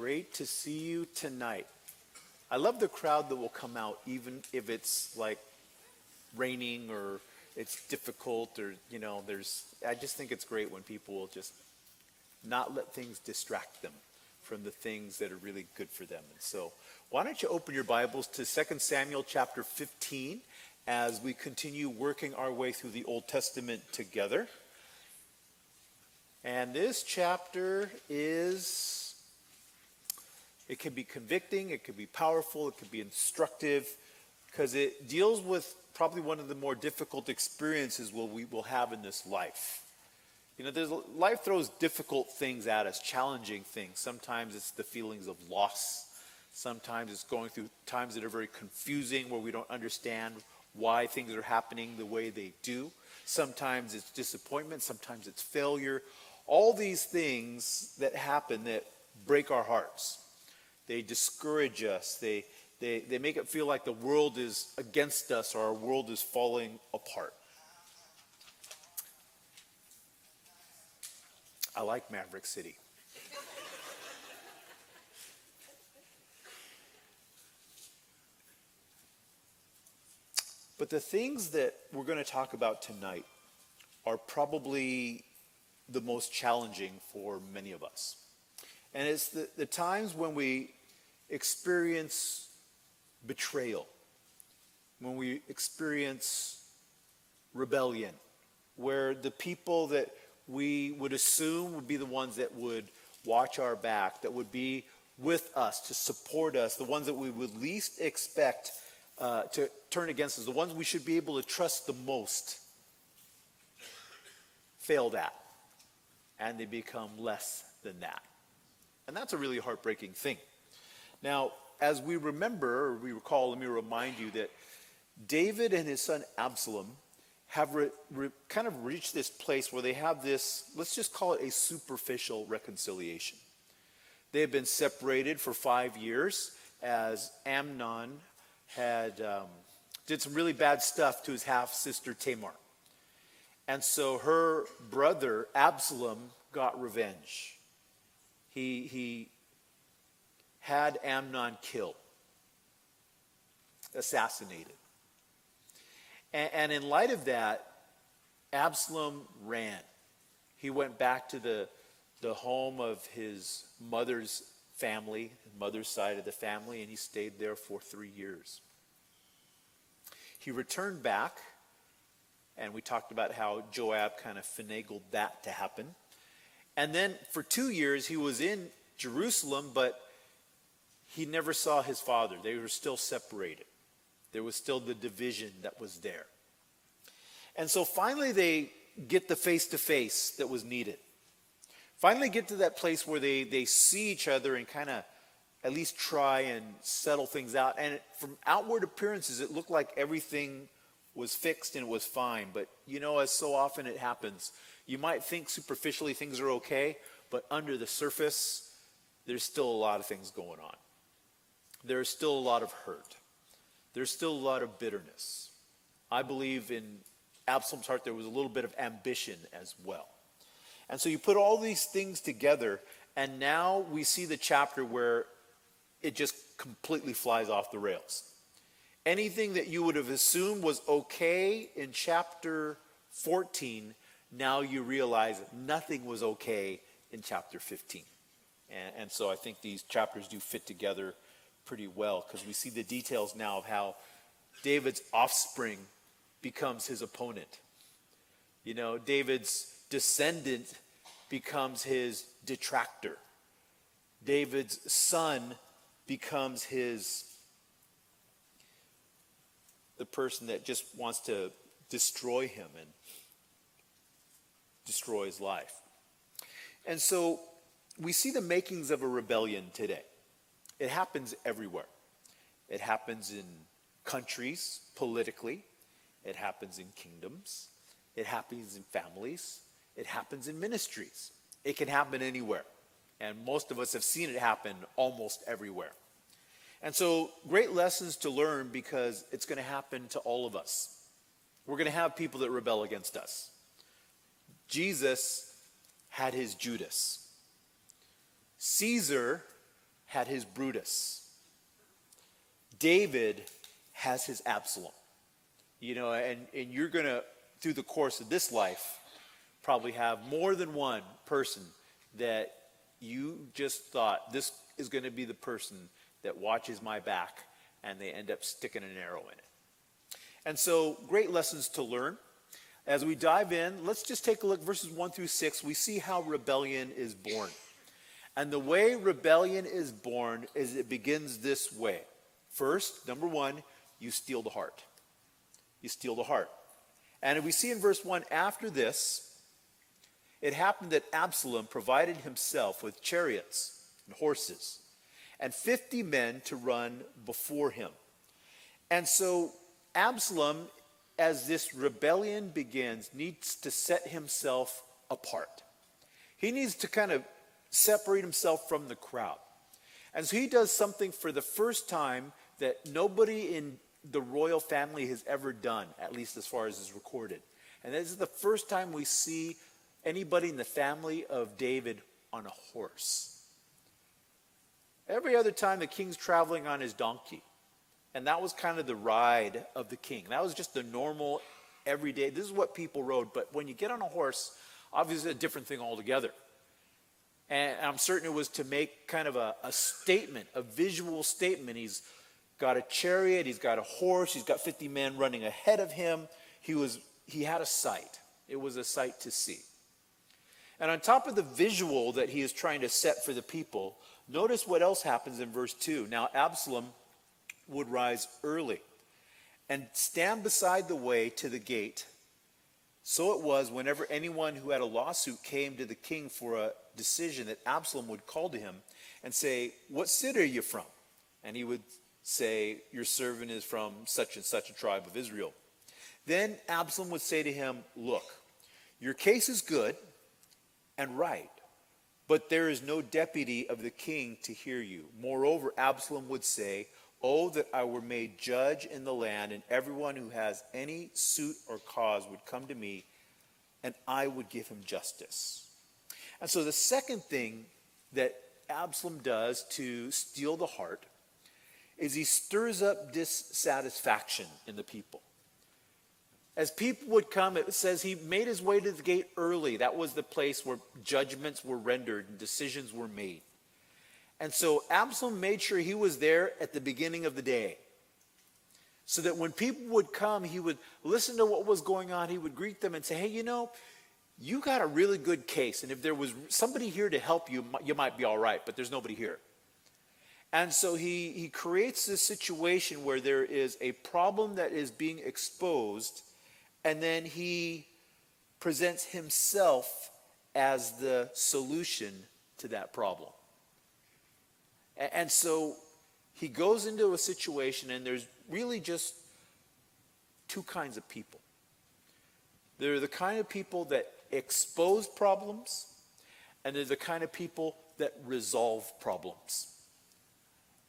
Great to see you tonight. I love the crowd that will come out, even if it's like raining or it's difficult or, I just think it's great when people will just not let things distract them from the things that are really good for them. And so why don't you open your Bibles to 2 Samuel chapter 15 as we continue working our way through the Old Testament together. And this chapter it can be convicting, it can be powerful, it can be instructive, because it deals with probably one of the more difficult experiences we will have in this life. Life throws difficult things at us, challenging things. Sometimes it's the feelings of loss. Sometimes it's going through times that are very confusing, where we don't understand why things are happening the way they do. Sometimes it's disappointment. Sometimes it's failure. All these things that happen that break our hearts. They discourage us. They make it feel like the world is against us or our world is falling apart. I like Maverick City. But the things that we're going to talk about tonight are probably the most challenging for many of us. And it's the times when we experience betrayal, when we experience rebellion, where the people that we would assume would be the ones that would watch our back, that would be with us to support us, the ones that we would least expect to turn against us, the ones we should be able to trust the most, failed at, and they become less than that. And that's a really heartbreaking thing. Now, as we remember, or we recall, let me remind you that David and his son Absalom have kind of reached this place where they have this, let's just call it a superficial reconciliation. They have been separated for 5 years as Amnon had did some really bad stuff to his half-sister Tamar. And so her brother Absalom got revenge. He had Amnon killed, assassinated. And in light of that, Absalom ran. He went back to the home of his mother's family, his mother's side of the family, and he stayed there for 3 years. He returned back, and we talked about how Joab kind of finagled that to happen. And then for 2 years, he was in Jerusalem, but he never saw his father. They were still separated. There was still the division that was there. And so finally they get the face-to-face that was needed. Finally get to that place where they see each other and kind of at least try and settle things out. And from outward appearances, it looked like everything was fixed and it was fine. But as so often it happens, you might think superficially things are okay, but under the surface, there's still a lot of things going on. There's still a lot of hurt. There's still a lot of bitterness. I believe in Absalom's heart there was a little bit of ambition as well. And so you put all these things together, and now we see the chapter where it just completely flies off the rails. Anything that you would have assumed was okay in chapter 14, now you realize nothing was okay in chapter 15. And so I think these chapters do fit together pretty well, because we see the details now of how David's offspring becomes his opponent. David's descendant becomes his detractor. David's son becomes the person that just wants to destroy him and destroy his life. And so we see the makings of a rebellion today. It happens everywhere. It happens in countries, politically. It happens in kingdoms. It happens in families. It happens in ministries. It can happen anywhere. And most of us have seen it happen almost everywhere. And so, great lessons to learn, because it's going to happen to all of us. We're going to have people that rebel against us. Jesus had his Judas. Caesar had his Brutus. David has his Absalom. You know, and you're going to, through the course of this life, probably have more than one person that you just thought, this is going to be the person that watches my back, and they end up sticking an arrow in it. And so, great lessons to learn. As we dive in, let's just take a look, verses 1 through 6. We see how rebellion is born. And the way rebellion is born is it begins this way. First, number one, you steal the heart. You steal the heart. And if we see in verse 1, after this, it happened that Absalom provided himself with chariots and horses and 50 men to run before him. And so Absalom, as this rebellion begins, needs to set himself apart. He needs to kind of separate himself from the crowd. And so he does something for the first time that nobody in the royal family has ever done, at least as far as is recorded. And this is the first time we see anybody in the family of David on a horse. Every other time the king's traveling on his donkey. And that was kind of the ride of the king. That was just the normal, everyday, this is what people rode. But when you get on a horse, obviously a different thing altogether. And I'm certain it was to make kind of a statement, a visual statement. He's got a chariot, he's got a horse, he's got 50 men running ahead of him. He had a sight. It was a sight to see. And on top of the visual that he is trying to set for the people, notice what else happens in verse 2. Now Absalom would rise early and stand beside the way to the gate. So it was whenever anyone who had a lawsuit came to the king for a decision that Absalom would call to him and say, "What city are you from?" And he would say, "Your servant is from such and such a tribe of Israel." Then Absalom would say to him, "Look, your case is good and right, but there is no deputy of the king to hear you." Moreover, Absalom would say, "Oh, that I were made judge in the land, and everyone who has any suit or cause would come to me, and I would give him justice." And so the second thing that Absalom does to steal the heart is he stirs up dissatisfaction in the people. As people would come, it says he made his way to the gate early. That was the place where judgments were rendered and decisions were made. And so Absalom made sure he was there at the beginning of the day. So that when people would come, he would listen to what was going on. He would greet them and say, "Hey, you know, you got a really good case. And if there was somebody here to help you, you might be all right, but there's nobody here." And so he creates this situation where there is a problem that is being exposed, and then he presents himself as the solution to that problem. And so he goes into a situation, and there's really just two kinds of people. There are the kind of people that expose problems, and they're the kind of people that resolve problems.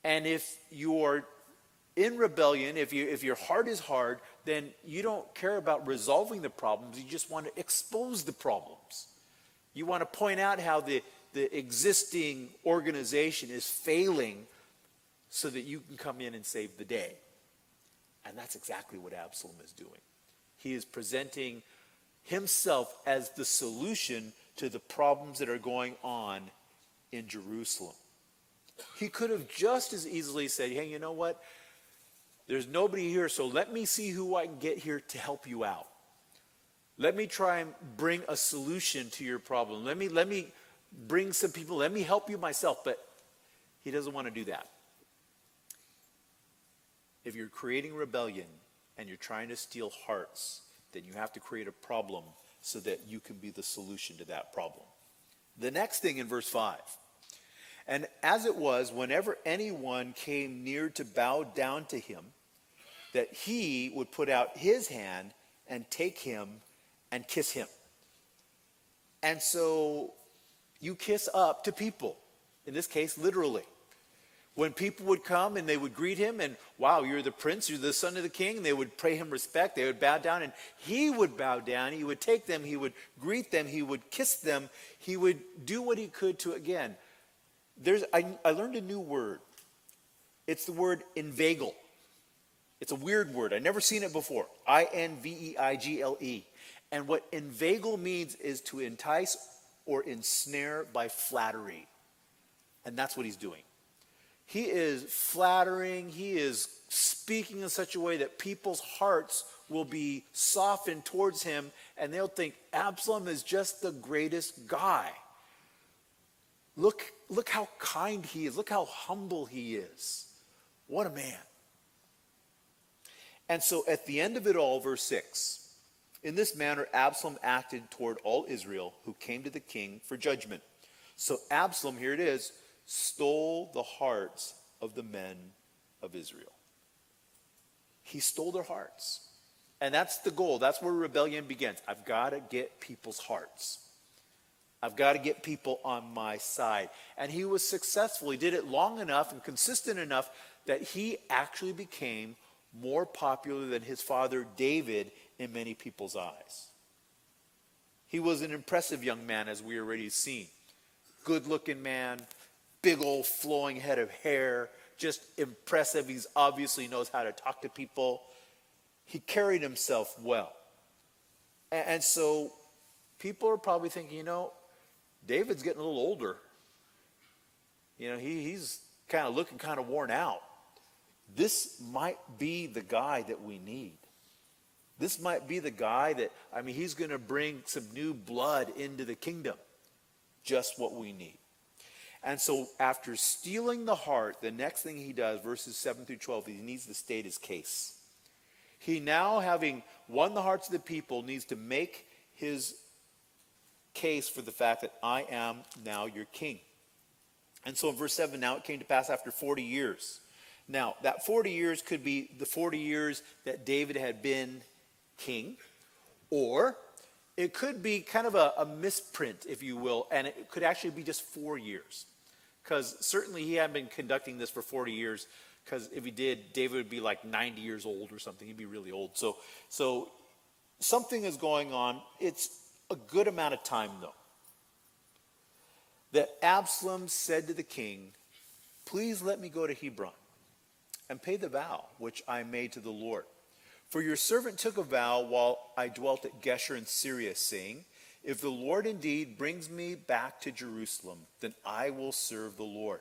And if you are in rebellion, if your heart is hard, then you don't care about resolving the problems. You just want to expose the problems. You want to point out how the existing organization is failing so that you can come in and save the day. And that's exactly what Absalom is doing. He is presenting himself as the solution to the problems that are going on in Jerusalem. He could have just as easily said, "Hey, you know what? There's nobody here, so let me see who I can get here to help you out. Let me try and bring a solution to your problem. Let me bring some people. Let me help you myself." But he doesn't want to do that. If you're creating rebellion and you're trying to steal hearts, then you have to create a problem so that you can be the solution to that problem. The next thing in verse 5. "And as it was, whenever anyone came near to bow down to him, that he would put out his hand and take him and kiss him." And so you kiss up to people, in this case, literally. When people would come and they would greet him, and "Wow, you're the prince, you're the son of the king," and they would pay him respect, they would bow down, and he would bow down, he would take them, he would greet them, he would kiss them, he would do what he could to, again, I learned a new word. It's the word inveigle. It's a weird word. I've never seen it before. Inveigle. And what inveigle means is to entice or ensnare by flattery. And that's what he's doing. He is flattering. He is speaking in such a way that people's hearts will be softened towards him, and they'll think Absalom is just the greatest guy. Look how kind he is. Look how humble he is. What a man. And so at the end of it all, verse 6, in this manner Absalom acted toward all Israel who came to the king for judgment. So Absalom, here it is, stole the hearts of the men of Israel. He stole their hearts. And that's the goal. That's where rebellion begins. I've got to get people's hearts. I've got to get people on my side. And he was successful. He did it long enough and consistent enough that he actually became more popular than his father David in many people's eyes. He was an impressive young man, as we already seen. Good-looking man, big old flowing head of hair, just impressive. He obviously knows how to talk to people. He carried himself well. And so people are probably thinking, David's getting a little older. He's kind of looking kind of worn out. This might be the guy that we need. This might be the guy that, he's going to bring some new blood into the kingdom. Just what we need. And so after stealing the heart, the next thing he does, verses 7 through 12, he needs to state his case. He now, having won the hearts of the people, needs to make his case for the fact that I am now your king. And so in verse 7, now it came to pass after 40 years. Now, that 40 years could be the 40 years that David had been king, or it could be kind of a misprint, if you will, and it could actually be just 4 years. Because certainly he hadn't been conducting this for 40 years, because if he did, David would be like 90 years old or something. He'd be really old. So something is going on. It's a good amount of time, though. That Absalom said to the king, please let me go to Hebron and pay the vow which I made to the Lord. For your servant took a vow while I dwelt at Geshur in Syria, saying, if the Lord indeed brings me back to Jerusalem, then I will serve the Lord.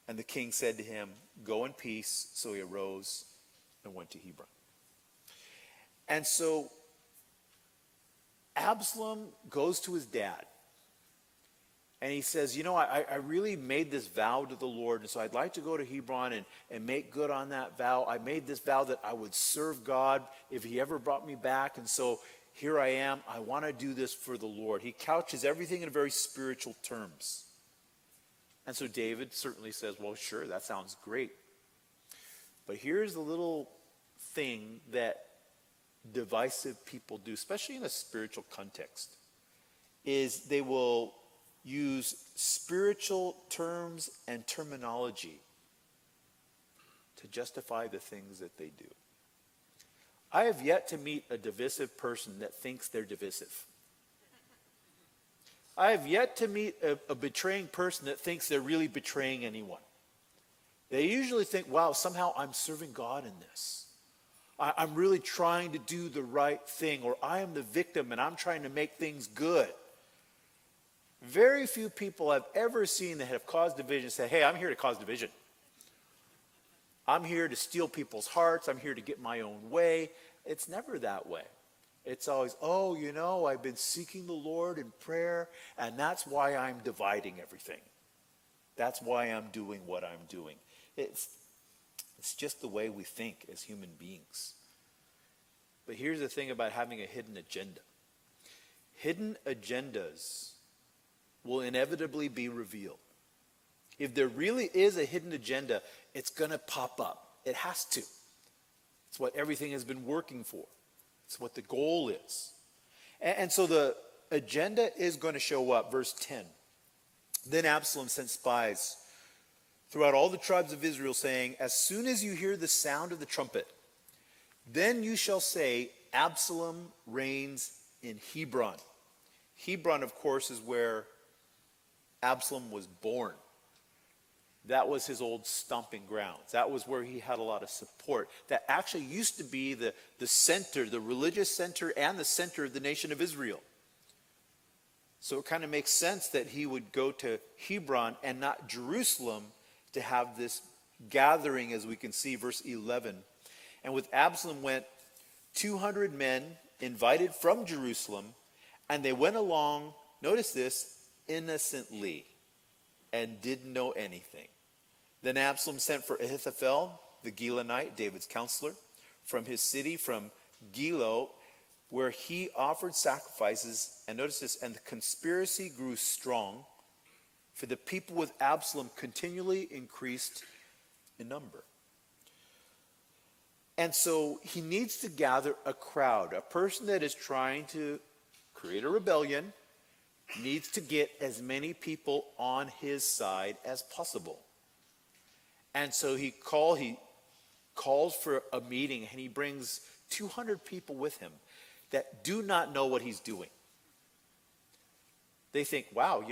And the king said to him, go in peace. So he arose and went to Hebron. And so Absalom goes to his dad. And he says, I really made this vow to the Lord, and so I'd like to go to Hebron and make good on that vow. I made this vow that I would serve God if he ever brought me back, and so here I am. I want to do this for the Lord. He couches everything in very spiritual terms. And so David certainly says, well, sure, that sounds great. But here's the little thing that divisive people do, especially in a spiritual context, is they will use spiritual terms and terminology to justify the things that they do. I have yet to meet a divisive person that thinks they're divisive. I have yet to meet a betraying person that thinks they're really betraying anyone. They usually think, wow, somehow I'm serving God in this. I'm really trying to do the right thing, or I am the victim and I'm trying to make things good. Very few people I've ever seen that have caused division say, hey, I'm here to cause division. I'm here to steal people's hearts. I'm here to get my own way. It's never that way. It's always, I've been seeking the Lord in prayer, and that's why I'm dividing everything. That's why I'm doing what I'm doing. It's just the way we think as human beings. But here's the thing about having a hidden agenda. Hidden agendas will inevitably be revealed. If there really is a hidden agenda, it's going to pop up. It has to. It's what everything has been working for. It's what the goal is. And so the agenda is going to show up. Verse 10. Then Absalom sent spies throughout all the tribes of Israel, saying, as soon as you hear the sound of the trumpet, then you shall say, Absalom reigns in Hebron. Hebron, of course, is where Absalom was born. That was his old stomping grounds. That was where he had a lot of support. That actually used to be the center, the religious center and the center of the nation of Israel. So it kind of makes sense that he would go to Hebron and not Jerusalem to have this gathering, as we can see, verse 11. And with Absalom went 200 men invited from Jerusalem, and they went along, notice this, innocently, and didn't know anything. Then Absalom sent for Ahithophel, the Gilonite, David's counselor, from his city, from Gilo, where he offered sacrifices. And notice this, and the conspiracy grew strong, for the people with Absalom continually increased in number. And so he needs to gather a crowd. A person that is trying to create a rebellion needs to get as many people on his side as possible. And so he calls for a meeting, and he brings 200 people with him that do not know what he's doing. They think, wow,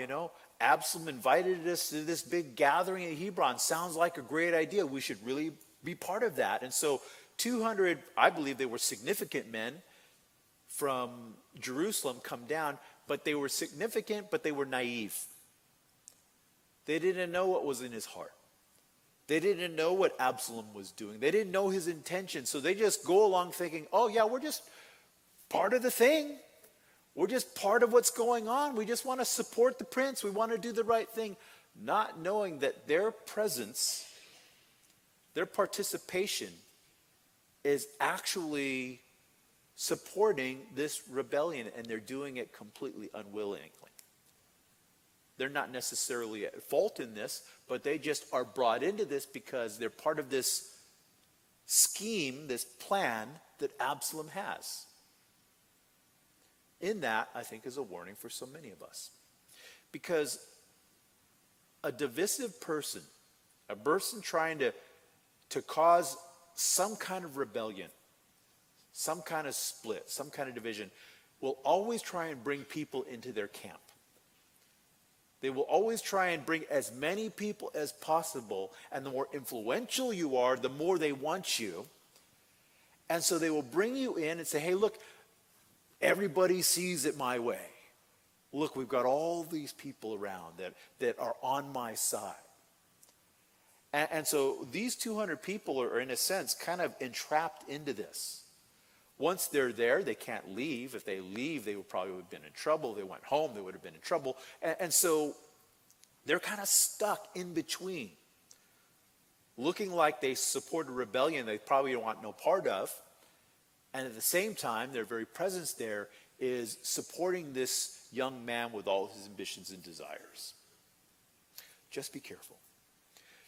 Absalom invited us to this big gathering at Hebron. Sounds like a great idea. We should really be part of that. And so 200, I believe they were significant men from Jerusalem, come down, but they were significant, but they were naive. They didn't know what was in his heart. They didn't know what Absalom was doing. They didn't know his intention. So they just go along thinking, oh yeah, we're just part of the thing. We're just part of what's going on. We just want to support the prince. We want to do the right thing. Not knowing that their presence, their participation is actually supporting this rebellion, and they're doing it completely unwillingly. They're not necessarily at fault in this, but they just are brought into this because they're part of this scheme, this plan that Absalom has. In that, I think, is a warning for so many of us. Because a divisive person, a person trying to cause some kind of rebellion, some kind of split, some kind of division, will always try and bring people into their camp. They will always try and bring as many people as possible, and the more influential you are, the more they want you. And so they will bring you in and say, hey, look, everybody sees it my way. Look, we've got all these people around that are on my side. And so these 200 people are, in a sense, kind of entrapped into this. Once they're there, they can't leave. If they leave, they would probably have been in trouble. They went home, they would have been in trouble. And so they're kind of stuck in between, looking like they support a rebellion they probably don't want no part of. And at the same time, their very presence there is supporting this young man with all his ambitions and desires. Just be careful.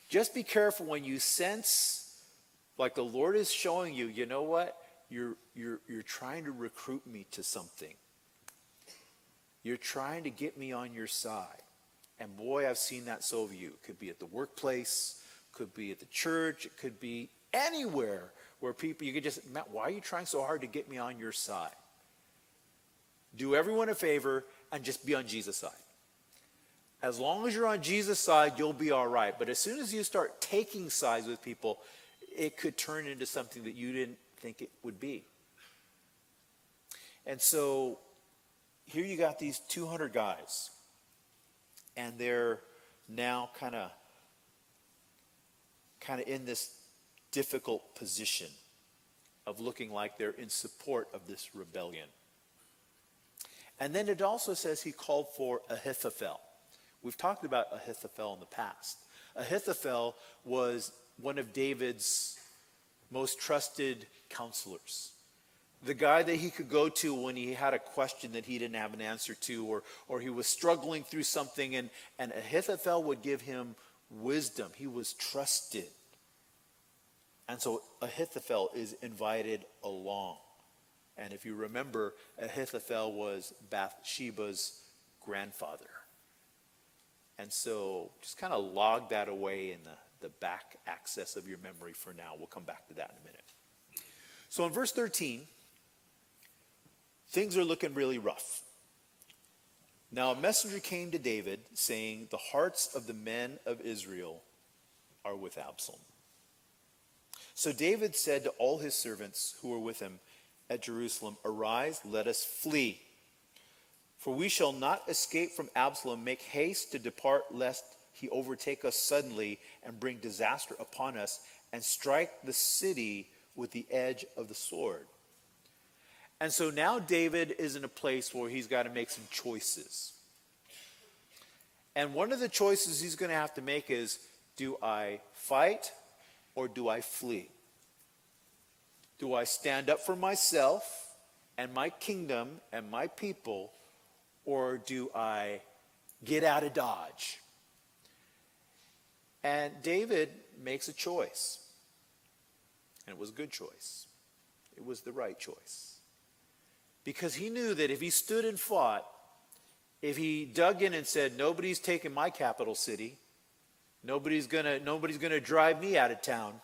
Just be careful when you sense like the Lord is showing you, you know what? You're trying to recruit me to something. You're trying to get me on your side. And boy, I've seen that so of you. It could be at the workplace, could be at the church, it could be anywhere where people, you could just, Matt, why are you trying so hard to get me on your side? Do everyone a favor and just be on Jesus' side. As long as you're on Jesus' side, you'll be all right. But as soon as you start taking sides with people, it could turn into something that you didn't think it would be. And so here you got these 200 guys, and they're now kind of in this difficult position of looking like they're in support of this rebellion. And then it also says he called for Ahithophel. We've talked about Ahithophel in the past. Ahithophel was one of David's most trusted counselors. The guy that he could go to when he had a question that he didn't have an answer to, or he was struggling through something, and Ahithophel would give him wisdom. He was trusted. And so Ahithophel is invited along. And if you remember, Ahithophel was Bathsheba's grandfather. And so just kind of log that away in the back access of your memory for now. We'll come back to that in a minute. So in verse 13, things are looking really rough. Now a messenger came to David, saying, "The hearts of the men of Israel are with Absalom." So David said to all his servants who were with him at Jerusalem, "Arise, let us flee. For we shall not escape from Absalom. Make haste to depart, lest he overtake us suddenly and bring disaster upon us and strike the city with the edge of the sword." And so now David is in a place where he's got to make some choices. And one of the choices he's going to have to make is, do I fight or do I flee? Do I stand up for myself and my kingdom and my people, or do I get out of Dodge? And David makes a choice. And it was a good choice. It was the right choice. Because he knew that if he stood and fought, if he dug in and said, "Nobody's taking my capital city, nobody's gonna drive me out of town,"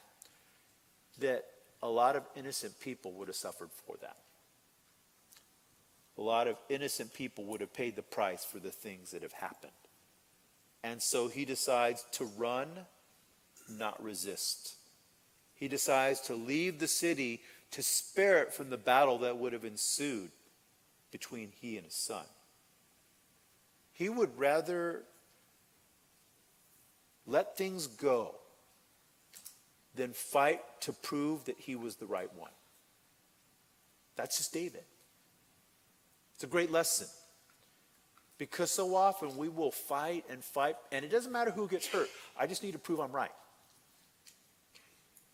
that a lot of innocent people would have suffered for that. A lot of innocent people would have paid the price for the things that have happened. And so he decides to run, not resist. He decides to leave the city to spare it from the battle that would have ensued between he and his son. He would rather let things go than fight to prove that he was the right one. That's just David. It's a great lesson. Because so often we will fight, and it doesn't matter who gets hurt. I just need to prove I'm right.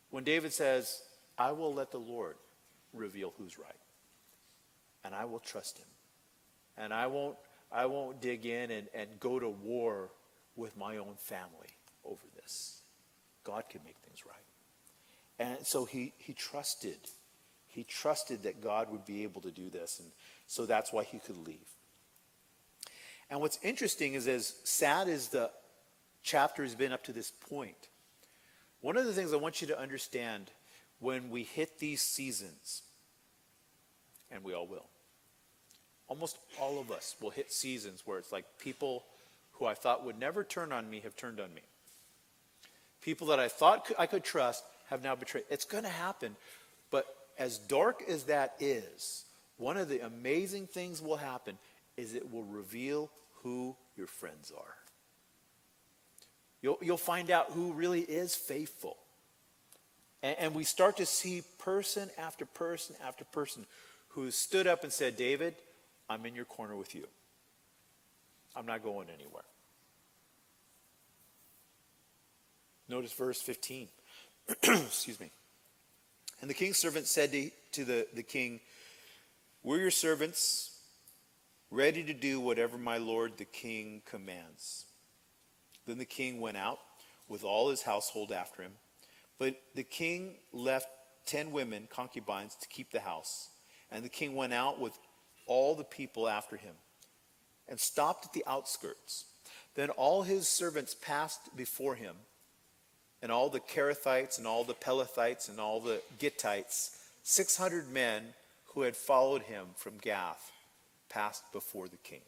When David says, "I will let the Lord reveal who's right, and I will trust him, and I won't dig in and go to war with my own family over this. God can make things right." And so he trusted that God would be able to do this, and so that's why he could leave. And what's interesting is, as sad as the chapter has been up to this point, one of the things I want you to understand when we hit these seasons, and we all will, almost all of us will hit seasons where it's like people who I thought would never turn on me have turned on me. People that I thought I could trust have now betrayed. It's going to happen. But as dark as that is, one of the amazing things will happen is it will reveal who your friends are. You'll find out who really is faithful. And we start to see person after person after person who stood up and said, "David, I'm in your corner with you. I'm not going anywhere." Notice verse 15. Excuse me. And the king's servant said to the king, "We're your servants, ready to do whatever my lord the king commands." Then the king went out with all his household after him. But the king left 10 women, concubines, to keep the house. And the king went out with all the people after him and stopped at the outskirts. Then all his servants passed before him, and all the Kerethites and all the Pelethites and all the Gittites, 600 men who had followed him from Gath, passed before the king.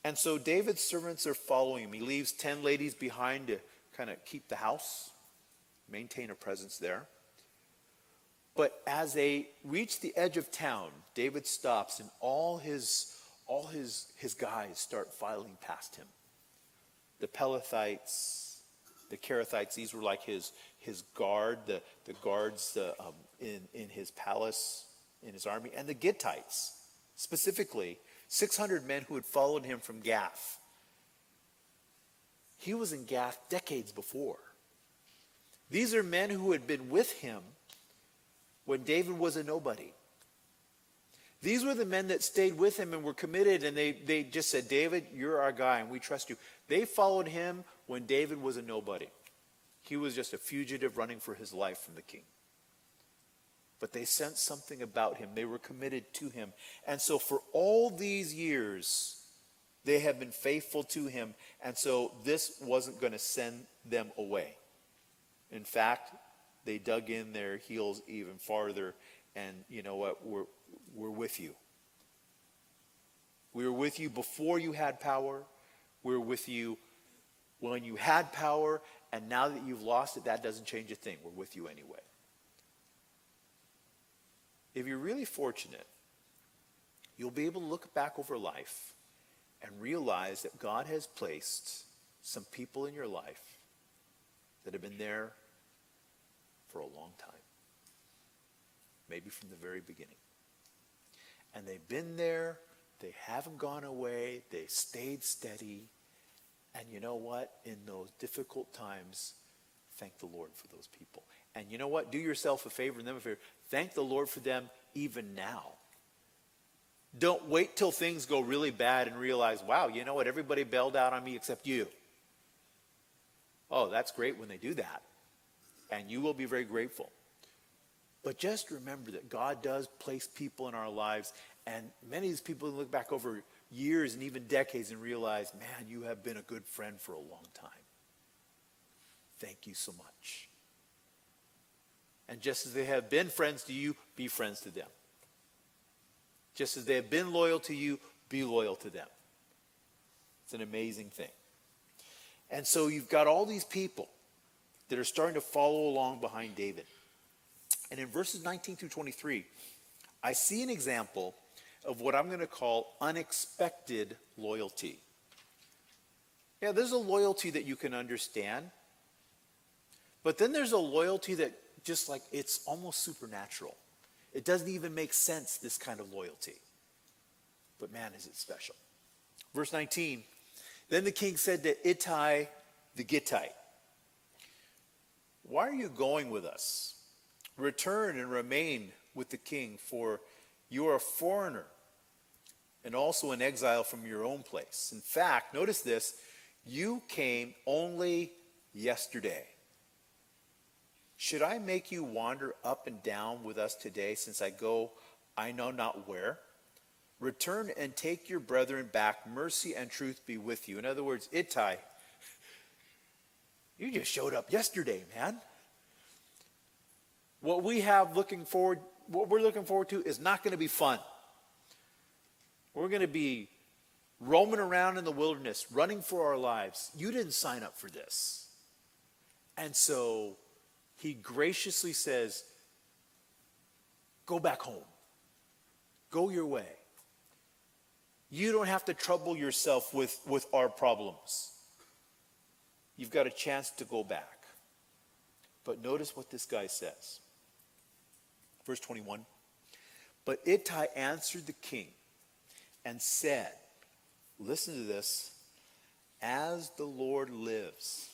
And so David's servants are following him. He leaves 10 ladies behind to kind of keep the house, maintain a presence there. But as they reach the edge of town, David stops, and all his guys start filing past him. The Pelethites, the Kerethites, these were like his guard, the guards in his palace, in his army, and the Gittites, specifically 600 men who had followed him from Gath. He was in Gath decades before. These are men who had been with him when David was a nobody. These were the men that stayed with him and were committed, and they just said, "David, you're our guy and we trust you." They followed him when David was a nobody. He was just a fugitive running for his life from the king. But they sensed something about him. They were committed to him. And so for all these years, they have been faithful to him. And so this wasn't going to send them away. In fact, they dug in their heels even farther. And you know what? We're with you. We were with you before you had power. We were with you when you had power. And now that you've lost it, that doesn't change a thing. We're with you anyway. If you're really fortunate, you'll be able to look back over life and realize that God has placed some people in your life that have been there for a long time. Maybe from the very beginning. And they've been there. They haven't gone away. They stayed steady. And you know what? In those difficult times, thank the Lord for those people. And you know what? Do yourself a favor and them a favor. Thank the Lord for them even now. Don't wait till things go really bad and realize, wow, you know what? Everybody bailed out on me except you. Oh, that's great when they do that. And you will be very grateful. But just remember that God does place people in our lives. And many of these people look back over years and even decades and realize, man, you have been a good friend for a long time. Thank you so much. And just as they have been friends to you, be friends to them. Just as they have been loyal to you, be loyal to them. It's an amazing thing. And so you've got all these people that are starting to follow along behind David. And in verses 19 through 23, I see an example of what I'm going to call unexpected loyalty. Yeah, there's a loyalty that you can understand. But then there's a loyalty that just like it's almost supernatural. It doesn't even make sense, this kind of loyalty. But man, is it special. Verse 19, then the king said to Ittai the Gittite, why are you going with us? Return and remain with the king, for you are a foreigner and also an exile from your own place. In fact, notice this, you came only yesterday. Should I make you wander up and down with us today, since I go I know not where? Return and take your brethren back. Mercy and truth be with you. In other words, Ittai, you just showed up yesterday, man. What we're looking forward to is not going to be fun. We're going to be roaming around in the wilderness, running for our lives. You didn't sign up for this. And so he graciously says, go back home. Go your way. You don't have to trouble yourself with our problems. You've got a chance to go back. But notice what this guy says. Verse 21. But Ittai answered the king and said, listen to this, as the Lord lives,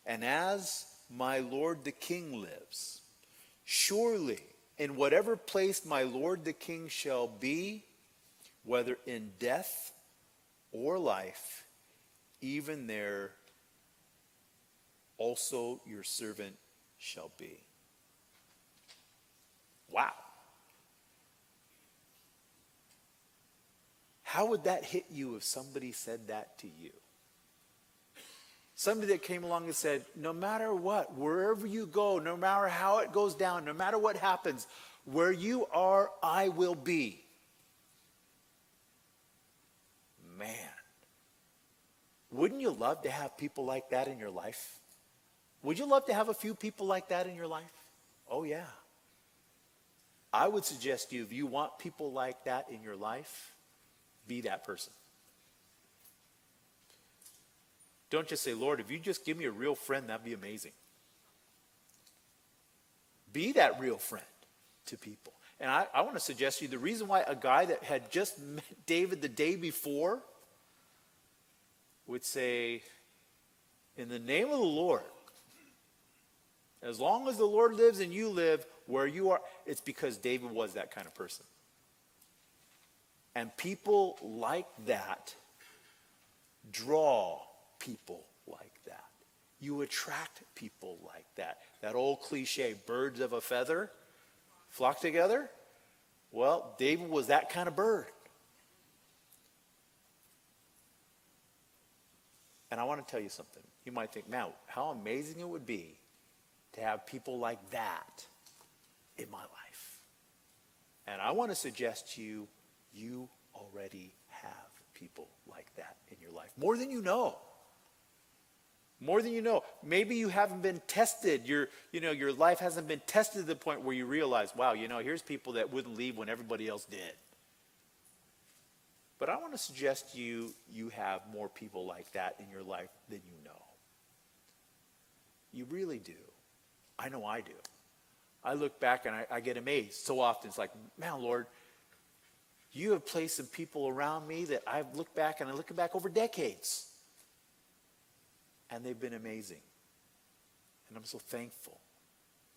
and as my lord the king lives, surely in whatever place my lord the king shall be, whether in death or life, even there also your servant shall be. Wow. How would that hit you if somebody said that to you? Somebody that came along and said, no matter what, wherever you go, no matter how it goes down, no matter what happens, where you are, I will be. Man, wouldn't you love to have people like that in your life? Would you love to have a few people like that in your life? Oh, yeah. I would suggest to you, if you want people like that in your life, be that person. Don't just say, Lord, if you just give me a real friend, that'd be amazing. Be that real friend to people. And I want to suggest to you, the reason why a guy that had just met David the day before would say, in the name of the Lord, as long as the Lord lives and you live where you are, it's because David was that kind of person. And people like that draw people like that. You attract people like that. That old cliche, birds of a feather flock together. Well, David was that kind of bird. And I want to tell you something. You might think, man, how amazing it would be to have people like that in my life. And I want to suggest to you, you already have people like that in your life. More than you know. More than you know. Maybe you haven't been tested. Your life hasn't been tested to the point where you realize, wow, here's people that wouldn't leave when everybody else did. But I want to suggest to you have more people like that in your life than you know. You really do. I know I do. I look back and I get amazed. So often it's like, man, Lord, you have placed some people around me that I've looked back and I'm looking back over decades. And they've been amazing. And I'm so thankful.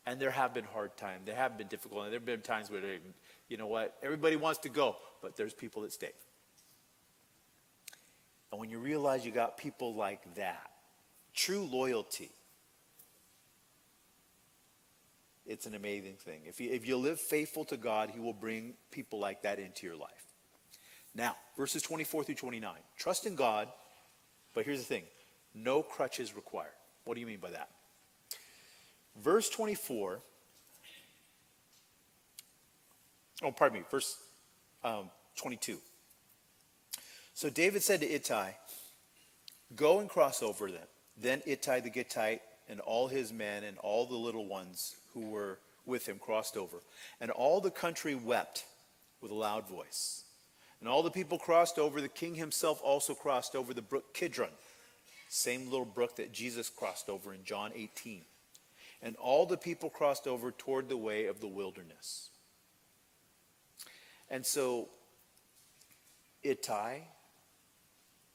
And there have been hard times. There have been difficult. And there have been times where, you know what, everybody wants to go, but there's people that stay. And when you realize you got people like that, true loyalty, it's an amazing thing. If you live faithful to God, he will bring people like that into your life. Now, verses 24 through 29. Trust in God, but here's the thing. No crutches required. What do you mean by that? Verse 24. Verse 22. So David said to Ittai, go and cross over them. Then Ittai the Gittite and all his men and all the little ones who were with him crossed over. And all the country wept with a loud voice. And all the people crossed over. The king himself also crossed over the brook Kidron, same little brook that Jesus crossed over in John 18. And all the people crossed over toward the way of the wilderness. And so Ittai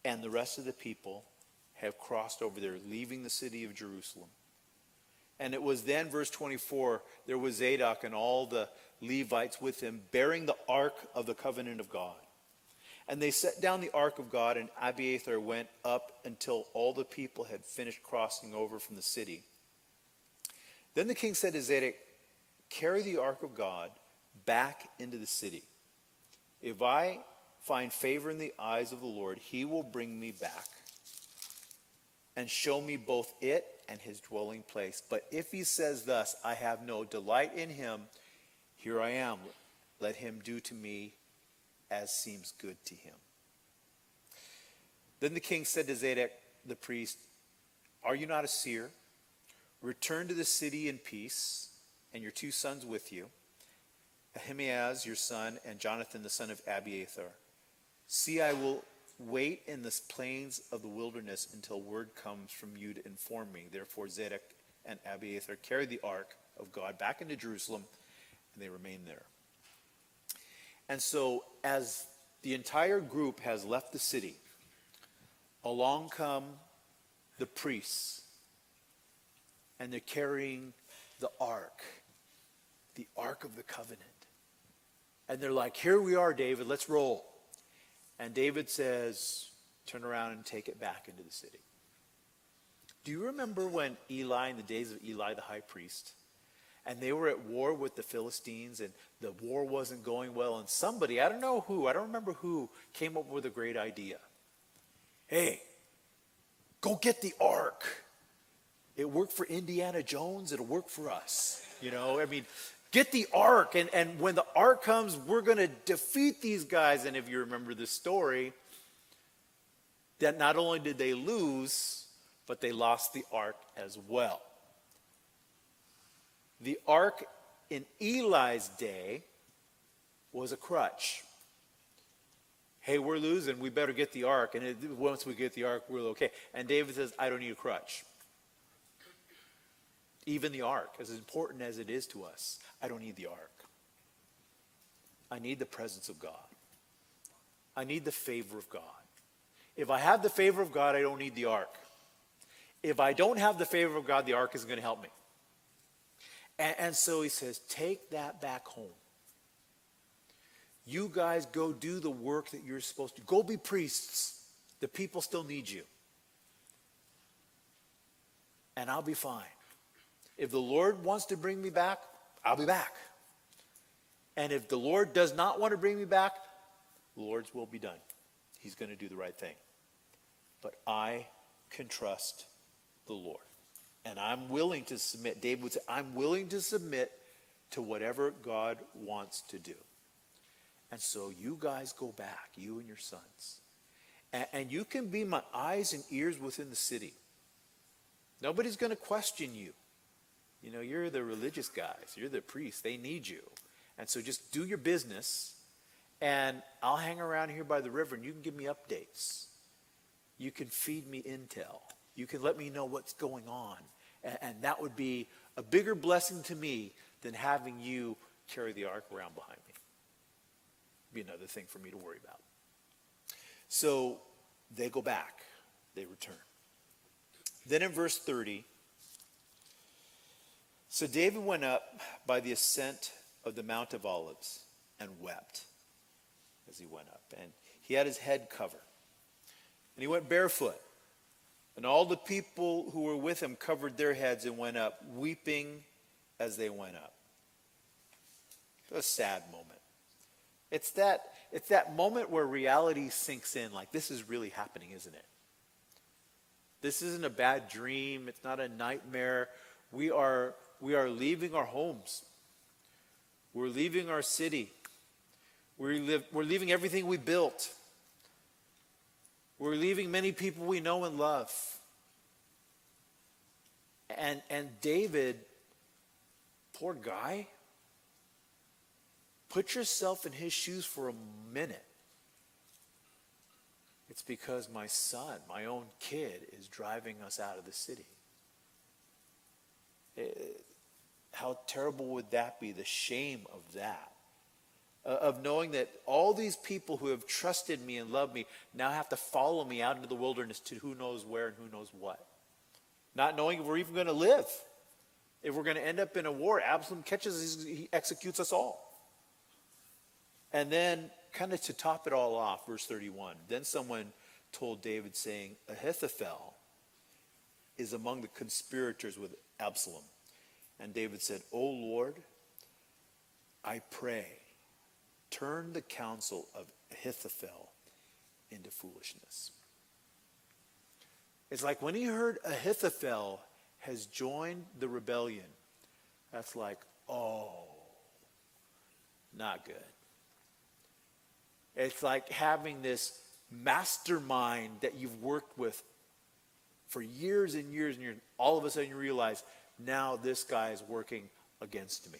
and the rest of the people have crossed over there, leaving the city of Jerusalem. And it was then, verse 24, there was Zadok and all the Levites with him, bearing the ark of the covenant of God. And they set down the ark of God, and Abiathar went up until all the people had finished crossing over from the city. Then the king said to Zadok, carry the ark of God back into the city. If I find favor in the eyes of the Lord, he will bring me back and show me both it and his dwelling place. But if he says thus, I have no delight in him, here I am. Let him do to me as seems good to him. Then the king said to Zadok the priest, are you not a seer? Return to the city in peace, and your 2 sons with you, Ahimaaz your son, and Jonathan the son of Abiathar. See, I will wait in the plains of the wilderness until word comes from you to inform me. Therefore Zadok and Abiathar carried the ark of God back into Jerusalem, and they remained there. And so as the entire group has left the city, along come the priests, and they're carrying the ark of the covenant. And they're like, here we are, David, let's roll. And David says, turn around and take it back into the city. Do you remember when Eli, in the days of Eli the high priest, and they were at war with the Philistines, and the war wasn't going well, and somebody, I don't remember who, came up with a great idea. Hey, go get the ark. It worked for Indiana Jones, it'll work for us. Get the ark, and when the ark comes, we're going to defeat these guys. And if you remember the story, that not only did they lose, but they lost the ark as well. The ark in Eli's day was a crutch. Hey, we're losing, we better get the ark. And once we get the ark, we're okay. And David says, I don't need a crutch. Even the ark, as important as it is to us, I don't need the ark. I need the presence of God. I need the favor of God. If I have the favor of God, I don't need the ark. If I don't have the favor of God, the ark isn't going to help me. And so he says, take that back home. You guys go do the work that you're supposed to. Go be priests. The people still need you. And I'll be fine. If the Lord wants to bring me back, I'll be back. And if the Lord does not want to bring me back, the Lord's will be done. He's going to do the right thing. But I can trust the Lord. And I'm willing to submit. David would say, I'm willing to submit to whatever God wants to do. And so you guys go back, you and your sons. And you can be my eyes and ears within the city. Nobody's going to question you. You know, you're the religious guys. You're the priests. They need you. And so just do your business, and I'll hang around here by the river, and you can give me updates. You can feed me intel. You can let me know what's going on. And that would be a bigger blessing to me than having you carry the ark around behind me. Be another thing for me to worry about. So they go back. They return. Then in verse 30, so David went up by the ascent of the Mount of Olives and wept as he went up. And he had his head covered. And he went barefoot. And all the people who were with him covered their heads and went up, weeping as they went up. It was a sad moment. It's that moment where reality sinks in, like this is really happening, isn't it? This isn't a bad dream. It's not a nightmare. We are leaving our homes. We're leaving our city. We're leaving everything we built. We're leaving many people we know and love. And David, poor guy, put yourself in his shoes for a minute. It's because my son, my own kid, is driving us out of the city. How terrible would that be? The shame of that. Of knowing that all these people who have trusted me and loved me now have to follow me out into the wilderness to who knows where and who knows what. Not knowing if we're even going to live. If we're going to end up in a war, Absalom catches us, he executes us all. And then, kind of to top it all off, verse 31, then someone told David, saying, Ahithophel is among the conspirators with Absalom. And David said, O Lord, I pray, turn the counsel of Ahithophel into foolishness. It's like when he heard Ahithophel has joined the rebellion, that's like, oh, not good. It's like having this mastermind that you've worked with for years and years and years. All of a sudden you realize, now this guy is working against me.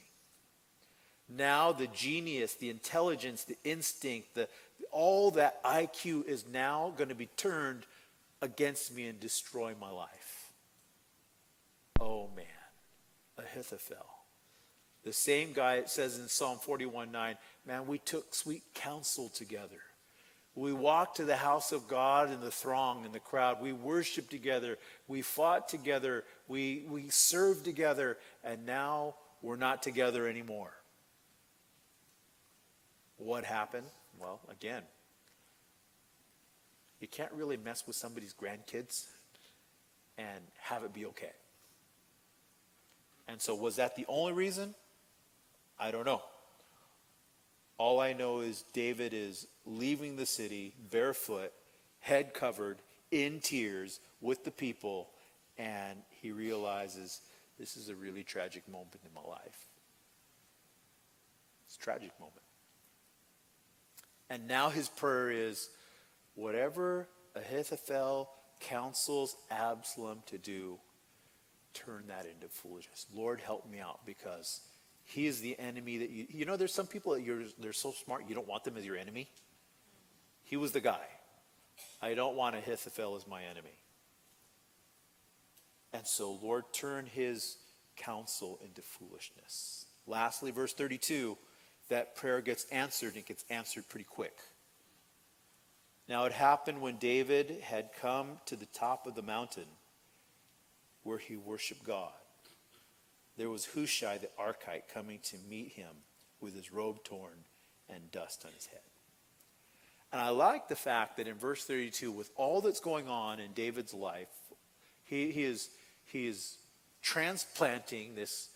Now the genius, the intelligence, the instinct, all that IQ is now going to be turned against me and destroy my life. Oh man, Ahithophel. The same guy, it says in Psalm 41:9, man, we took sweet counsel together. We walked to the house of God in the throng, in the crowd. We worshiped together. We fought together. We served together. And now we're not together anymore. What happened? Well, again, you can't really mess with somebody's grandkids and have it be okay. And so was that the only reason? I don't know. All I know is David is leaving the city barefoot, head covered, in tears with the people, and he realizes this is a really tragic moment in my life. It's a tragic moment. And now his prayer is, whatever Ahithophel counsels Absalom to do, turn that into foolishness. Lord, help me out, because he is the enemy that you know, there's some people that they're so smart you don't want them as your enemy. He was the guy. I don't want Ahithophel as my enemy. And so, Lord, turn his counsel into foolishness. Lastly, verse 32, that prayer gets answered, and it gets answered pretty quick. Now it happened when David had come to the top of the mountain where he worshiped God. There was Hushai the Archite coming to meet him with his robe torn and dust on his head. And I like the fact that in verse 32, with all that's going on in David's life, he is transplanting this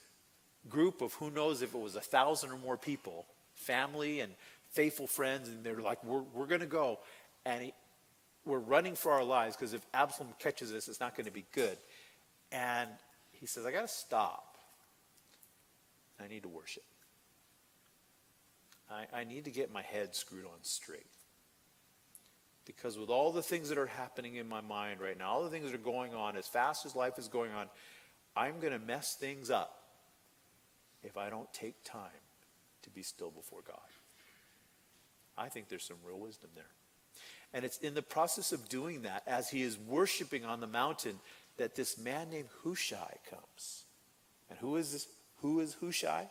group of who knows if it was 1,000 or more people, family and faithful friends, and they're like, we're going to go. And we're running for our lives, because if Absalom catches us, it's not going to be good. And he says, I got to stop. I need to worship. I need to get my head screwed on straight. Because with all the things that are happening in my mind right now, all the things that are going on, as fast as life is going on, I'm going to mess things up if I don't take time to be still before God. I think there's some real wisdom there. And it's in the process of doing that, as he is worshiping on the mountain, that this man named Hushai comes. And who is this? Who is Hushai?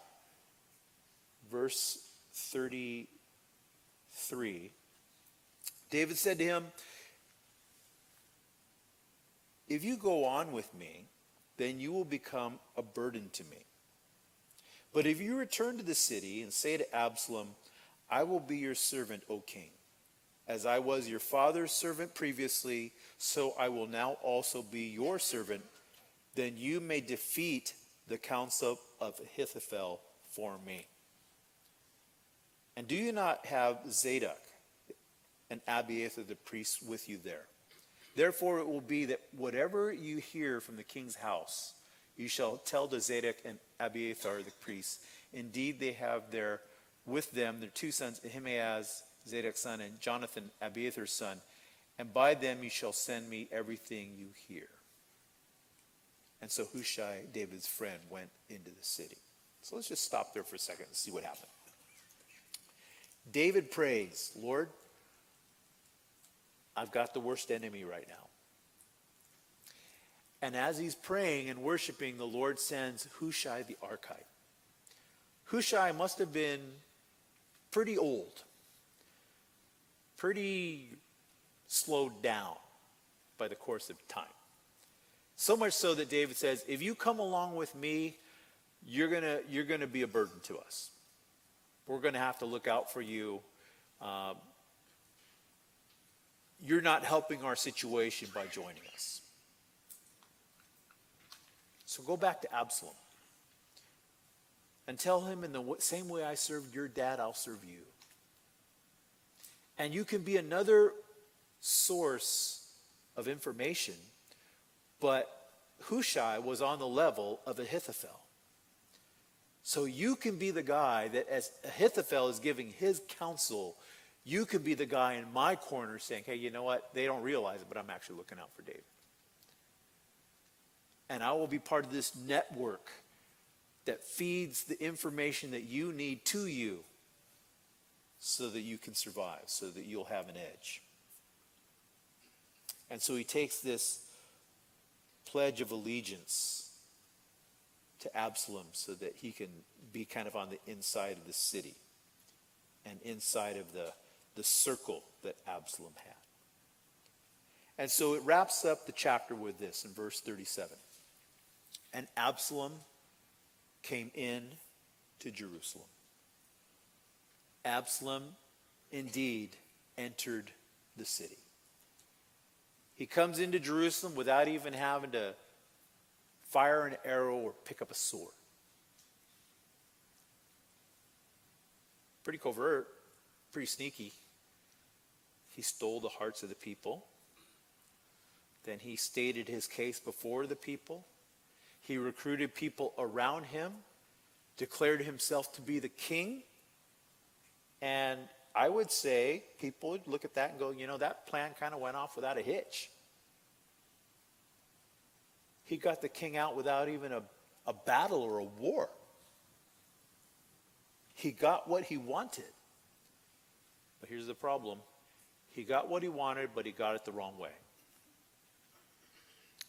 Verse 33. David said to him, if you go on with me, then you will become a burden to me. But if you return to the city and say to Absalom, I will be your servant, O king. As I was your father's servant previously, so I will now also be your servant. Then you may defeat the counsel of Ahithophel for me. And do you not have Zadok and Abiathar the priests with you there? Therefore it will be that whatever you hear from the king's house, you shall tell to Zadok and Abiathar the priests. Indeed, they have there with them their two sons, Ahimaaz, Zadok's son, and Jonathan, Abiathar's son. And by them you shall send me everything you hear. And so Hushai, David's friend, went into the city. So let's just stop there for a second and see what happened. David prays, Lord, I've got the worst enemy right now. And as he's praying and worshiping, the Lord sends Hushai the Archite. Hushai must have been pretty old, pretty slowed down by the course of time. So much so that David says, if you come along with me, you're gonna be a burden to us. We're going to have to look out for you. You're not helping our situation by joining us. So go back to Absalom and tell him, in the same way I served your dad, I'll serve you. And you can be another source of information, but Hushai was on the level of Ahithophel. So you can be the guy that, as Ahithophel is giving his counsel, you can be the guy in my corner saying, hey, you know what? They don't realize it, but I'm actually looking out for David. And I will be part of this network that feeds the information that you need to you so that you can survive, so that you'll have an edge. And so he takes this pledge of allegiance to Absalom so that he can be kind of on the inside of the city and inside of the circle that Absalom had. And so it wraps up the chapter with this in verse 37. And Absalom came in to Jerusalem. Absalom indeed entered the city. He comes into Jerusalem without even having to fire an arrow or pick up a sword. Pretty covert, pretty sneaky. He stole the hearts of the people. Then he stated his case before the people. He recruited people around him, declared himself to be the king. And I would say people would look at that and go, you know, that plan kind of went off without a hitch. He got the king out without even a battle or a war. He got what he wanted. But here's the problem. He got what he wanted, but he got it the wrong way.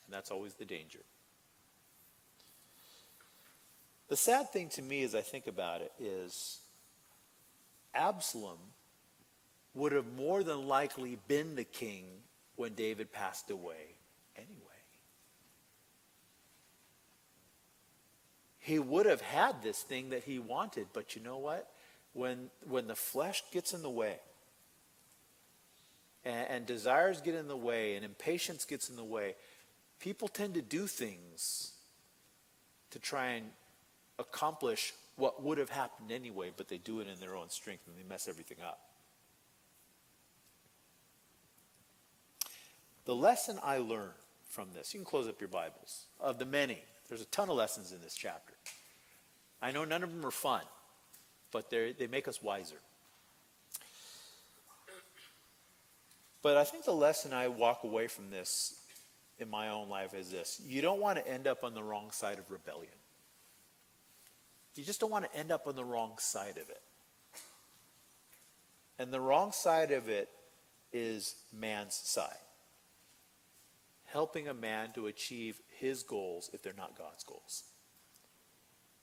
And that's always the danger. The sad thing to me as I think about it is Absalom would have more than likely been the king when David passed away anyway. He would have had this thing that he wanted, but you know what? When the flesh gets in the way, and desires get in the way, and impatience gets in the way, people tend to do things to try and accomplish what would have happened anyway, but they do it in their own strength and they mess everything up. The lesson I learned from this, you can close up your Bibles, of the many, there's a ton of lessons in this chapter. I know none of them are fun, but they make us wiser. But I think the lesson I walk away from this in my own life is this. You don't want to end up on the wrong side of rebellion. You just don't want to end up on the wrong side of it. And the wrong side of it is man's side. Helping a man to achieve his goals if they're not God's goals.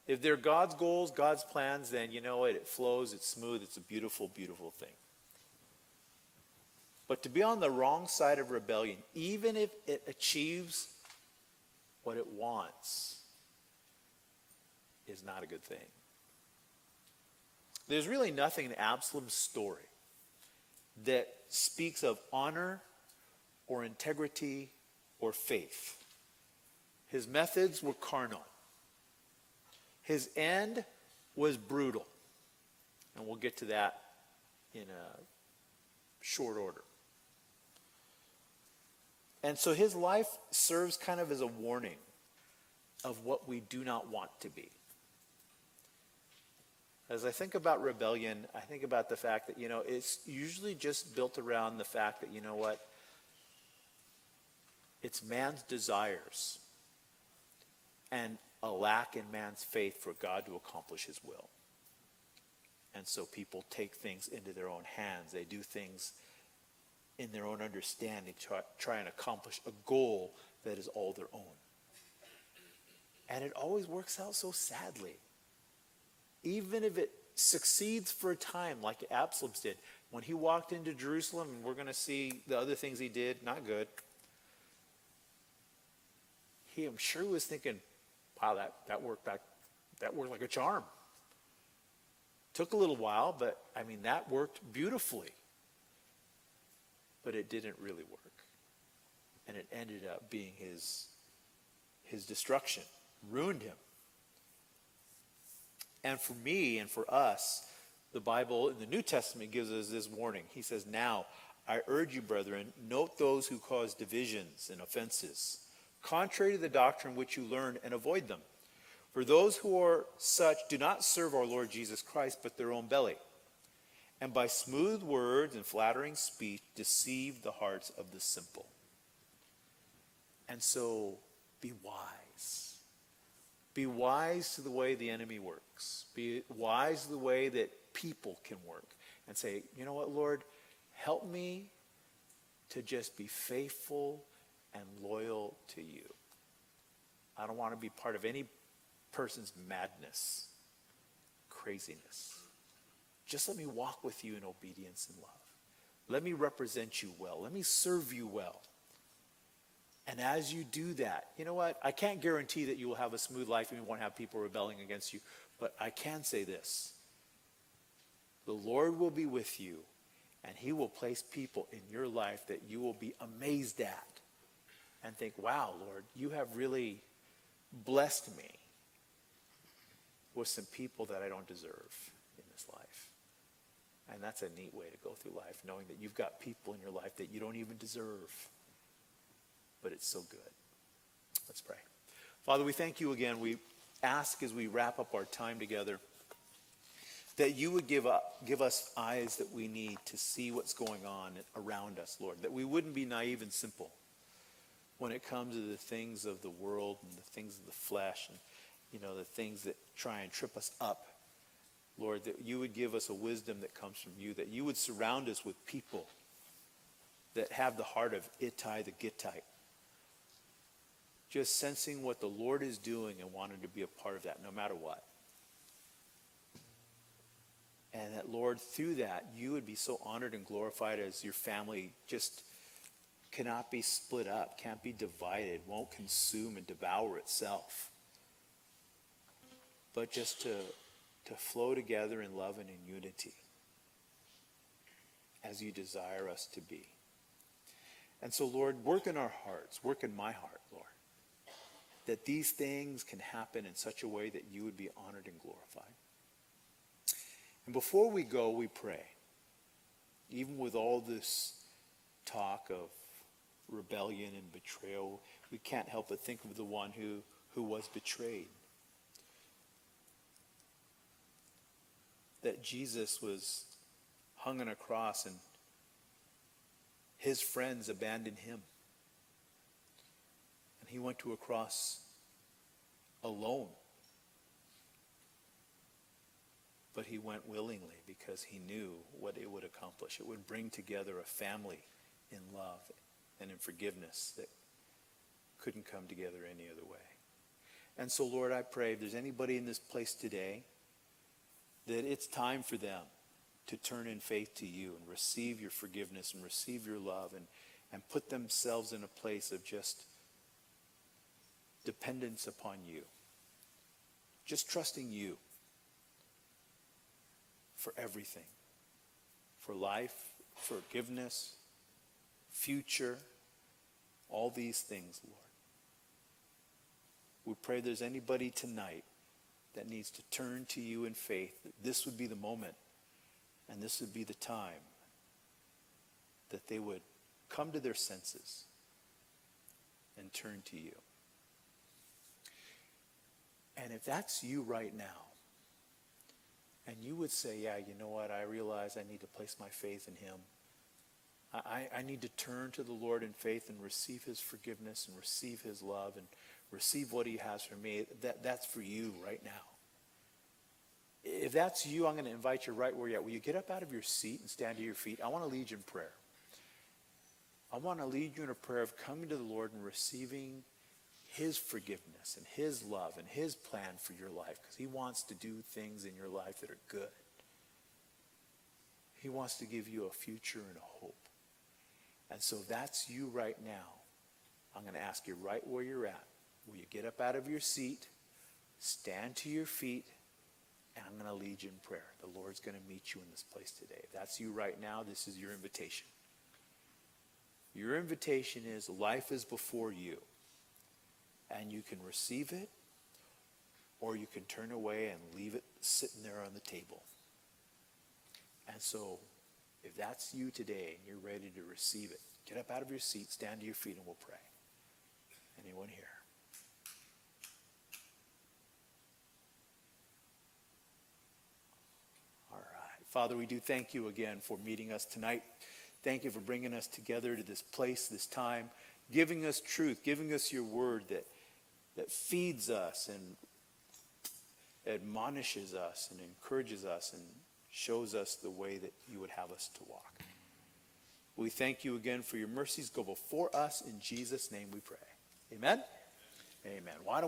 If they're God's goals, God's plans, then you know what? It flows, it's smooth, it's a beautiful, beautiful thing. But to be on the wrong side of rebellion, even if it achieves what it wants, is not a good thing. There's really nothing in Absalom's story that speaks of honor or integrity or faith. His methods were carnal. His end was brutal. And we'll get to that in a short order. And so his life serves kind of as a warning of what we do not want to be. As I think about rebellion, I think about the fact that, it's usually just built around the fact that, it's man's desires and a lack in man's faith for God to accomplish his will. And so people take things into their own hands. They do things in their own understanding, try and accomplish a goal that is all their own. And it always works out so sadly. Even if it succeeds for a time, like Absalom's did. When he walked into Jerusalem, and we're going to see the other things he did, not good. I'm sure he was thinking, wow, that worked like a charm. Took a little while, but that worked beautifully. But it didn't really work. And it ended up being his destruction. Ruined him. And for me and for us, the Bible in the New Testament gives us this warning. He says, now, I urge you, brethren, note those who cause divisions and offenses, contrary to the doctrine which you learned, and avoid them. For those who are such do not serve our Lord Jesus Christ, but their own belly. And by smooth words and flattering speech deceive the hearts of the simple. And so, be wise. Be wise to the way the enemy works. Be wise to the way that people can work. And say, you know what, Lord, help me to just be faithful and loyal to you. I don't want to be part of any person's madness, craziness. Just let me walk with you in obedience and love. Let me represent you well. Let me serve you well. And as you do that, you know what? I can't guarantee that you will have a smooth life and you won't have people rebelling against you. But I can say this. The Lord will be with you, and he will place people in your life that you will be amazed at and think, wow, Lord, you have really blessed me with some people that I don't deserve in this life. And that's a neat way to go through life, knowing that you've got people in your life that you don't even deserve. But it's so good. Let's pray. Father, we thank you again. We ask as we wrap up our time together that you would give us eyes that we need to see what's going on around us, Lord. That we wouldn't be naive and simple when it comes to the things of the world and the things of the flesh and, the things that try and trip us up. Lord, that you would give us a wisdom that comes from you, that you would surround us with people that have the heart of Ittai the Gittite. Just sensing what the Lord is doing and wanting to be a part of that no matter what. And that, Lord, through that, you would be so honored and glorified as your family just cannot be split up, can't be divided, won't consume and devour itself. But just to flow together in love and in unity as you desire us to be. And so, Lord, work in our hearts, work in my heart, Lord, that these things can happen in such a way that you would be honored and glorified. And before we go, we pray. Even with all this talk of rebellion and betrayal, we can't help but think of the one who was betrayed. That Jesus was hung on a cross, and His friends abandoned him. And he went to a cross alone. But he went willingly because he knew what it would accomplish. It would bring together a family in love and in forgiveness that couldn't come together any other way. And so, Lord, I pray if there's anybody in this place today that it's time for them to turn in faith to you and receive your forgiveness and receive your love and put themselves in a place of just dependence upon you. Just trusting you for everything. For life, forgiveness, future, all these things, Lord. We pray there's anybody tonight that needs to turn to you in faith, that this would be the moment and this would be the time that they would come to their senses and turn to you. And if that's you right now, and you would say, yeah, you know what, I realize I need to place my faith in him. I need to turn to the Lord in faith and receive his forgiveness and receive his love and receive what he has for me. That's for you right now. If that's you, I'm going to invite you right where you're at. Will you get up out of your seat and stand to your feet? I want to lead you in prayer. I want to lead you in a prayer of coming to the Lord and receiving his forgiveness and his love and his plan for your life, because he wants to do things in your life that are good. He wants to give you a future and a hope. And so that's you right now. I'm going to ask you right where you're at. Will you get up out of your seat, stand to your feet, and I'm going to lead you in prayer. The Lord's going to meet you in this place today. If that's you right now, this is your invitation. Your invitation is life is before you. And you can receive it, or you can turn away and leave it sitting there on the table. And so, if that's you today and you're ready to receive it, get up out of your seat, stand to your feet, and we'll pray. Anyone here? All right. Father, we do thank you again for meeting us tonight. Thank you for bringing us together to this place, this time, giving us truth, giving us your word that feeds us and admonishes us and encourages us and shows us the way that you would have us to walk. We thank you again for your mercies. Go before us. In Jesus' name we pray. Amen? Amen. Why don't